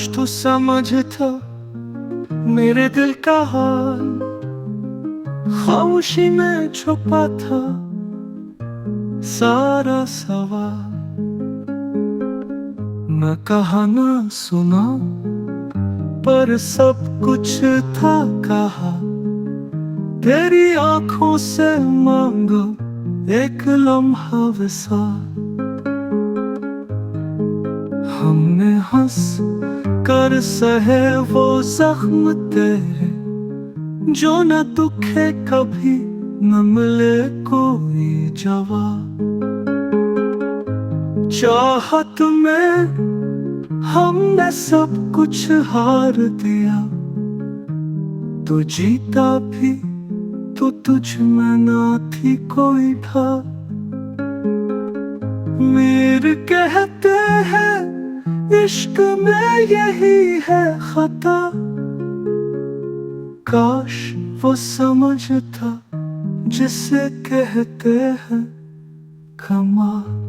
काश तू समझता मेरे दिल का हाल, खामोशी में छुपा था सारा सवाल। न कहा न सुना पर सब कुछ था कहा, तेरी आंखों से मांगा एक लम्हा विसाल। हमने हंस कर सहे वो जख्म तेरे, जो न दुखे कभी न मिले कोई जवाब। चाहत में हमने सब कुछ हार दिया, तू जीता भी तो तुझ में ना थी कोई था। मीर कहते हैं इश्क में यही है खता, काश वो समझता जिसे कहते हैं कमाल।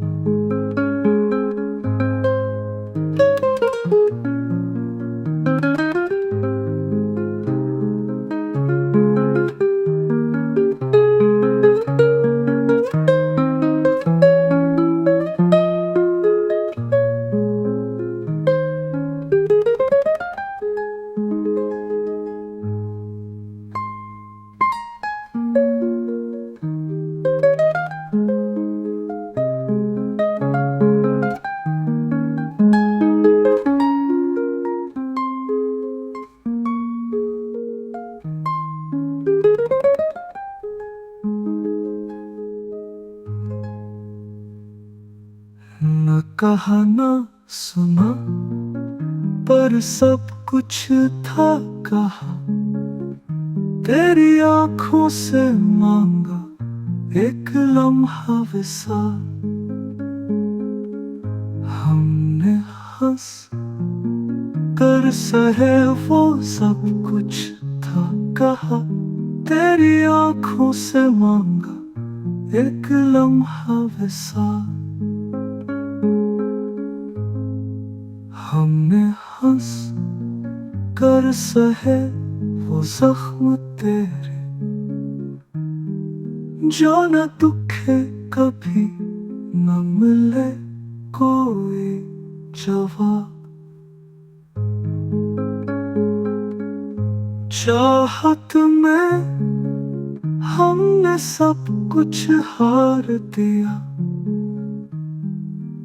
न कहा न सुना पर सब कुछ था कहा, तेरी आंखों से मांगा एक लम्हा विसाल। हमने हंस कर सहे वो सब कुछ था कहा, तेरी आंखों से मांगा एक लम्हा विसाल। हमने हंस कर सहे वो जख्म तेरे, जो न दुखे कभी न मिले कोई जवाब। चाहत में हमने सब कुछ हार दिया,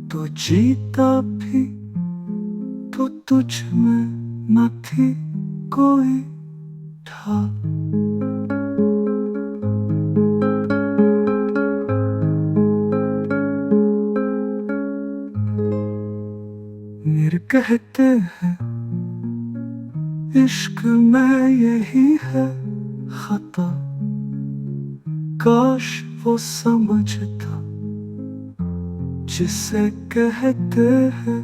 तो जीता भी तो तुझ में न थी कोई ढाल। मीर कहते हैं इश्क में यही है खता, काश वो समझता जिसे कहते हैं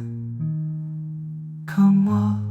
कमाल।